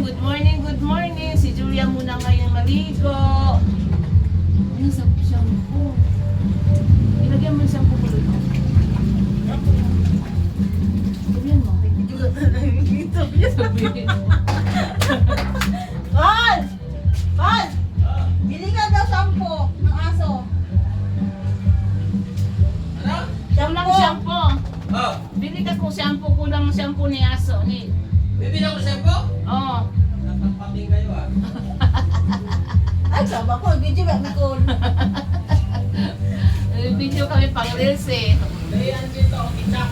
good morning, good morning. Si Julia muna ngayon maligo. Ano sa shampoo? Ilagyan mo yung shampoo ko dito. Sabihan mo. Sabihin mo. Paul! Paul! Bili ka daw shampoo ng aso. Ano? Kulang shampoo. Oh, Bili ka kung shampoo, kulang shampoo ni aso. Ni. bibili ako sa po? Oo. Napagpaping kayo ah. Ay, sama ko. Video ba? Nicole. Video kami pang reels eh. Dayan dito, kitsak.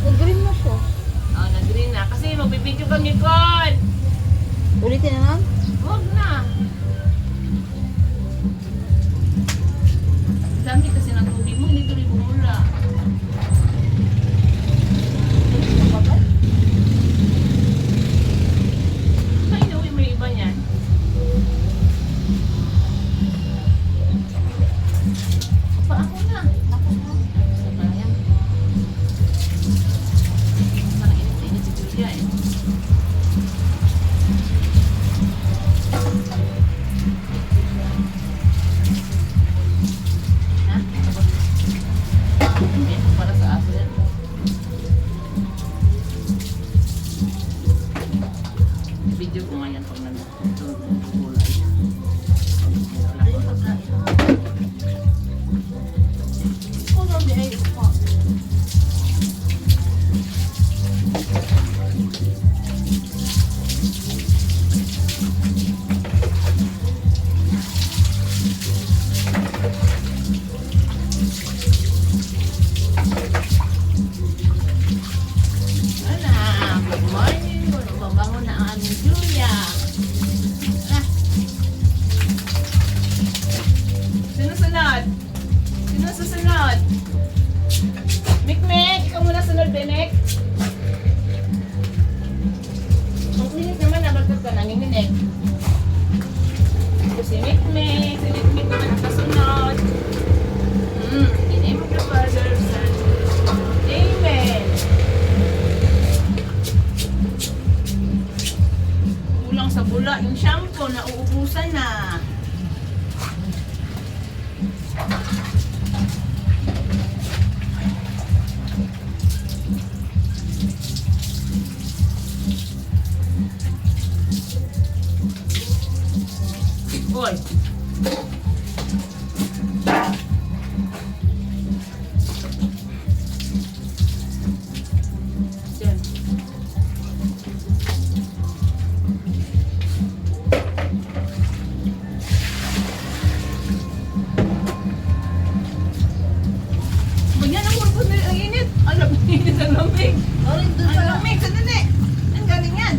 Nag-green mo siya. Oh, nag-green na. Kasi magbibideo kami kon. Ulitin naman. Huwag na. Dami kasi ng tubig mo, hindi tuloy bumula. Ay, inuwi mo yung iba niyan. Pa ako na. Ako na. Sayang. Parang init-init si Julia eh. Ha? Hindi, para sa aso yan. Video ko nga yan pag nagtulay. Hold on the egg. Anak, good morning. Mabango na ang aming Julia. Ah. Sino sunod? Sino susunod? Mikmek, ikaw muna sunod, Benek. Ang klinik naman, nabaltot ka nanginginig. Ito si Mikmek naman ang kasunod. In the name of the Father, Son, Amen. Kulang sa bula yung shampoo na uubusan na. Boy. Yan. Banyan ang purpose na ang init. Alam, init ang lamig. Orin, doon Ang pala. lamig, sandali. Ang galing yan.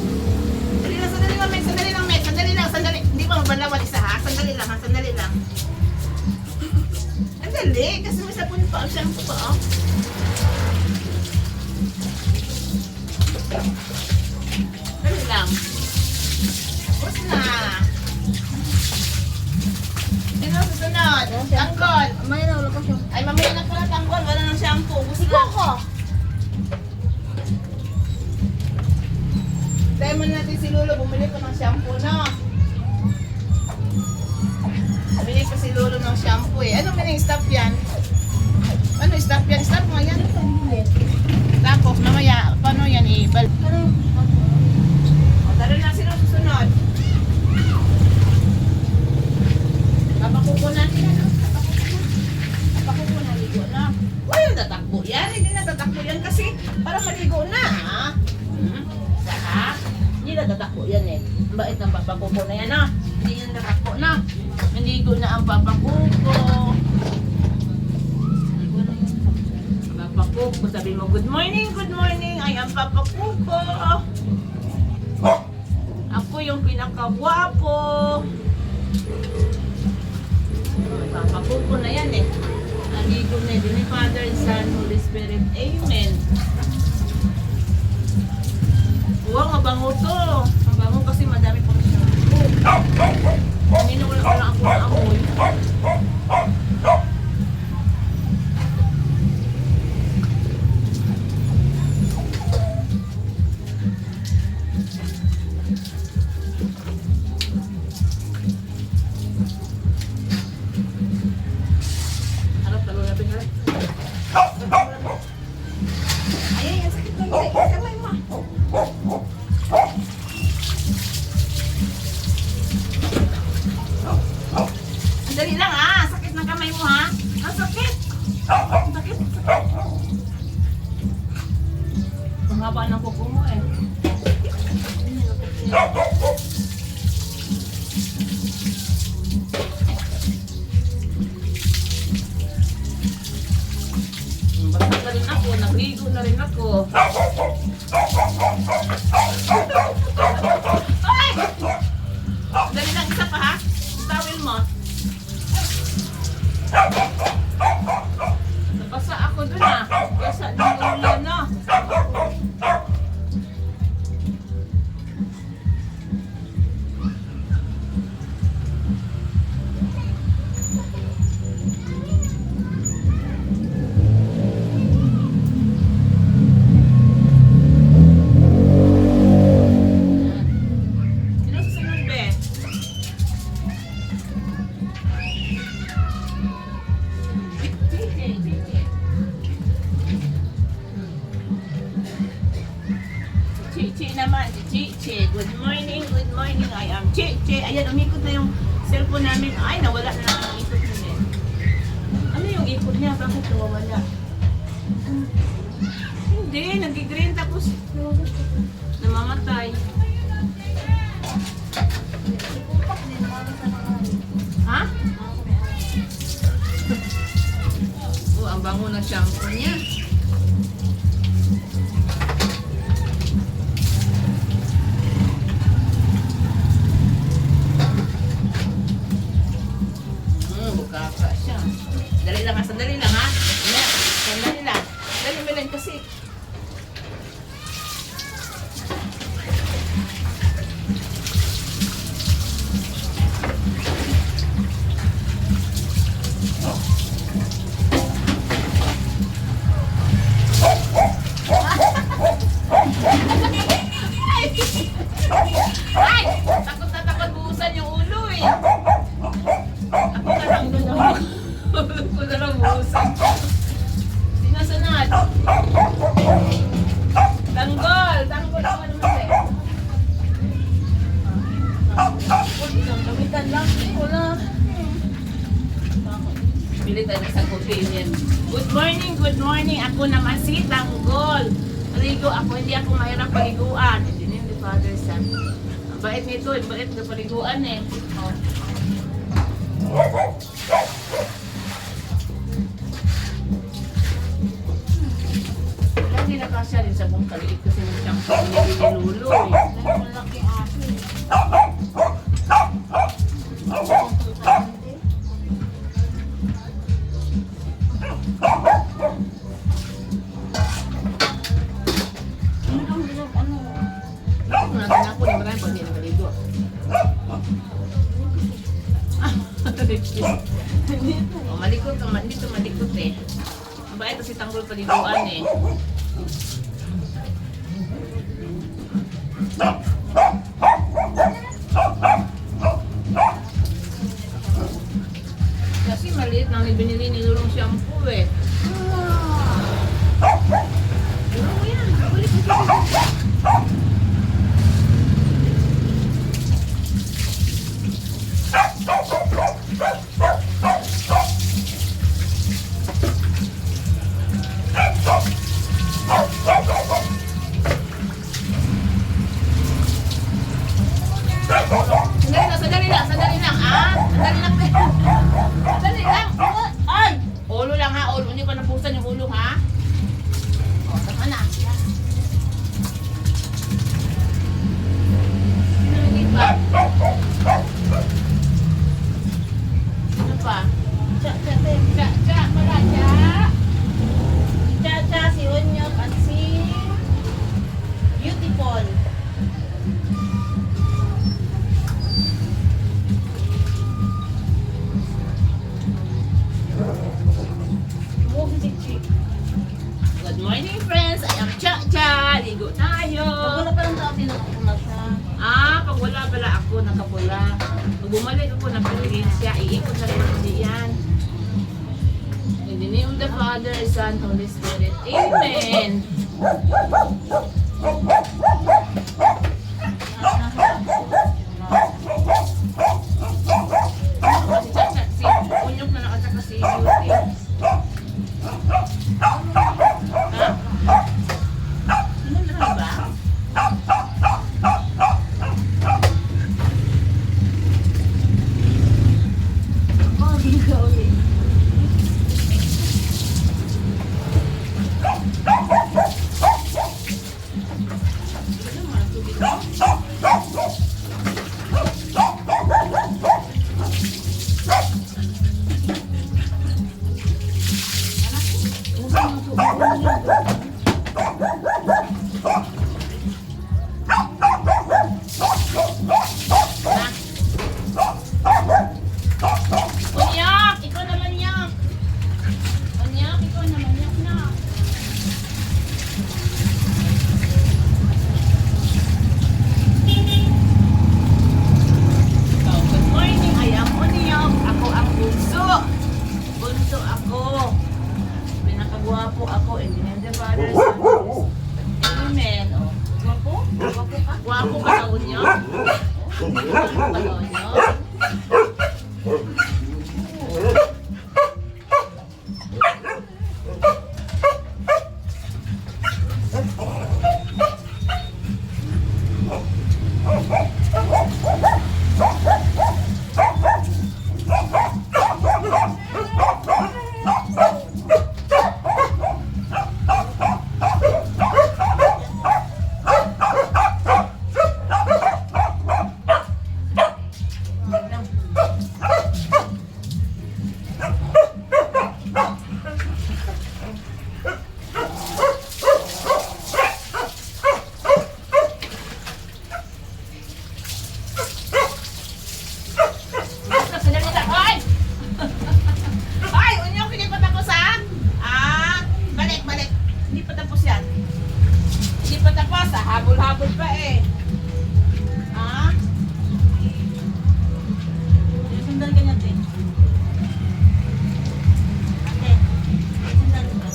Sandali lang, Meg. Sandali lang, Meg. Sandali lang, sandali. Hindi pa mabalawat isa ha. Sandali lang, ha. Sandali lang. Sandali, kasi may sabon pa. Ang shampoo pa, oh. Sandali lang. Tapos na. Sino susunod? Tanggol. May na, wala ka siya. Ay, mamaya na pala tanggol. Wala nang shampoo. Gusto Ikaw na. ko. Tayo mo natin si Lolo. Bumili pa ng shampoo, no? Bumili pa si Lolo ng shampoo eh. Ano may stop yan? Ano stop yan? Stop mo yan. Tapos mamaya, paano yan ibal? O, tara na, sino susunod? Papakuko natin ano? Papakuko na, ligo na. Uy, tatakbo yan. Hindi na tatakbo yan kasi para maligo na, ha? Saka, hindi na tatakbo yan eh. Ang bait ng papakuko na yan, ha? Hindi yan tatakbo na. Naligo na ang papakuko. Papakuko, sabi mo, good morning, ay ang papakuko. Ako yung pinakagwapo. Papakuko na yan eh. Naligo na din ni Father, Son, Holy Spirit. Amen. Wow, mabango to. Mabango kasi madami pang shampoo. Kanina wala ako ng amoy. sakit ng kamay mo, ha? Ang sakit! Ang sakit! Ang haba ng kuko mo, eh. Basta na rin ako, nagligo na rin ako. Ay! Dali lang isa pa, ha? Tawil mo. Napasa ako dun, ha? Basa ng ulo, no? Sino susunod, be? Chichi naman, si Chichi. Good morning, good morning. I am Chichi. Ayan, umikot na yung cellphone namin. Ay, nawala na lang ang ikot niya. Ano yung ikot niya? Bakit nawawala? Hindi, nag-green tapos namamatay. Pupak din, mga sa mga. Ha? Oh, ang bango ng shampoo niya. Bukaka siya. Dali lang ha, sandali lang ha. Sandali lang. Dali mo lang kasi. Ay! Takot na takot buhusan yung ulo eh. Ako na lang doon ako. Ulo ko na lang buhusan. Sinasunod. Tanggol! Tanggol ako naman eh. Gamitan lang, eh, wala. Pili tayo sa opinion. Good morning, good morning. Ako naman si Tanggol. Maligo ako, hindi ako mahirap paliguan. Hindi ni Father Son. Ang bait nito, ang bait na paliguan eh. Oh. Lagi nakasya rin sa buong kaliit kasi ng shampoo ni Lulu eh. Dahil malaki aso, eh. Ano ang bilang, ano? Natin ako na marami pag hindi nakaligo. Oh, malikot naman, dito malikot eh. Ang bait si Tanggol paliguan eh. Kasi maliit nang binili ni Lulong shampoo eh. Ano mo yan? Balik mo siya. Sandali lang, sandali lang, ah. Sandali lang, sandali lang. Ay! Ulo lang ha, ulo. Hindi ko napusan yung ulo ha. O, tama na. Sino lagi pa? Sino pa? Cha, cha, te. Cha, pala, cha. Cha, cha, si Onyok at si Beautiful. Good morning friends, I am Cha Cha. Ligo tayo. Pag wala pa lang tao, pinagpapula siya. Pag wala pala ako, nakapula. Pag bumalik ako, napalagin siya. Iikot na rin siya yan. In the name of the Father, Son, Holy Spirit. Amen. Si Cha Cha, si Unyok na nakasakit. pa si Beauty. Ha? Ano na ba? Oh, hindi ka ulit. Ano mga tubig mo? Unyak! Ikaw naman yak! Unyak, ikaw naman yak na. Good morning, I am Unyak. Ako ang bunso. Bunso ako. Pinakagwapo ako in the Father, Son, and Holy Spirit. Amen. Oh. Gwapo? Gwapo ka? Gwapo ka na, Unyak? Gwapo ka na, Unyak? Ay! Unyok, hindi pa tapos ha? Balik. Hindi pa tapos yan. Hindi pa tapos ha? Habol-habol pa eh. Sundan ka natin. Ate, sundan ka.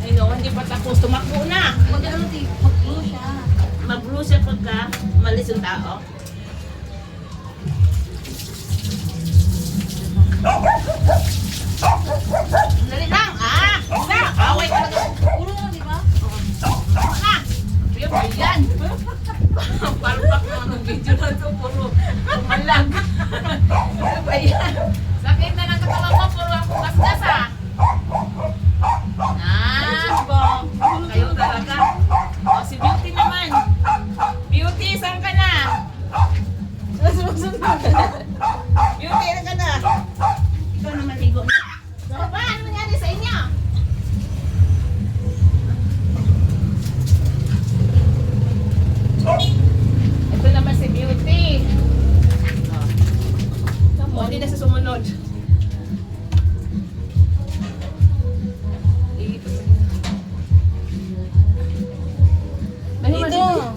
Ay no, hindi pa tapos. Tumakbo na. Mag-blue siya. Mag-blue siya pagka malis yung tao. Dali lang, away talaga. Ulo mo, di ba? Pio ba yan? Palpak naman ng video na ito, puro malag. Ano ba yan? Sakit na ng katawan ko, puro ako gasgas ha. Kayo talaga. O, si Beauty naman. Beauty, saan ka na? Beauty, saan ka na? Ikaw naman ligo na. So, ba? Ano nangyari sa inyo? Ito naman si Beauty. O, hindi na sa sumunod. Dito.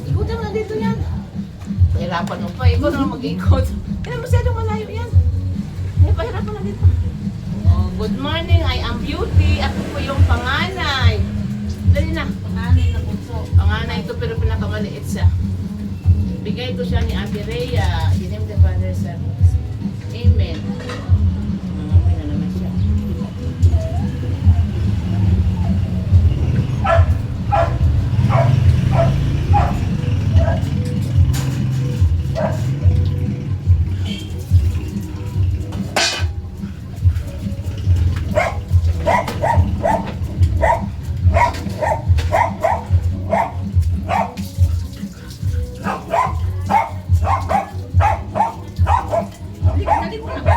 Ikot na dito yan. Pahirapan mo pa. Ikaw na mag-ikot. Kaya masyadong malayo yan. Pahirapan na dito. Oh, good morning. I am Beauty. Ako po yung panganay. Dali na. Panganay na bunso. Panganay ito pero pinakamaliit siya. Bigay ko siya ni Ate Rhea. In the name of the Father, Son, and Holy Spirit. Amen. Okay na naman siya. Dali ko na ba?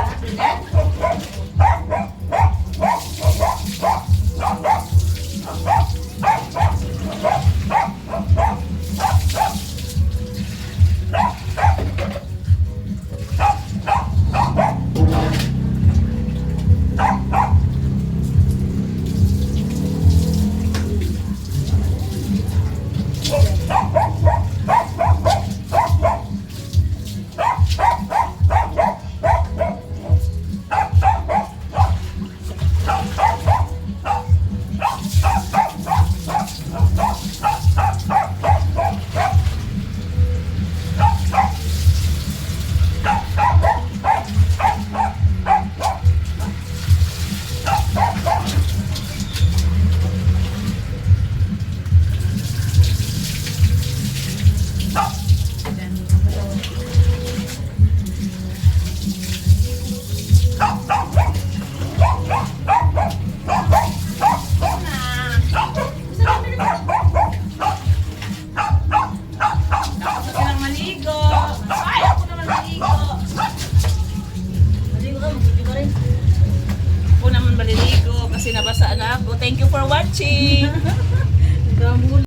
binabasa na ako. Thank you for watching.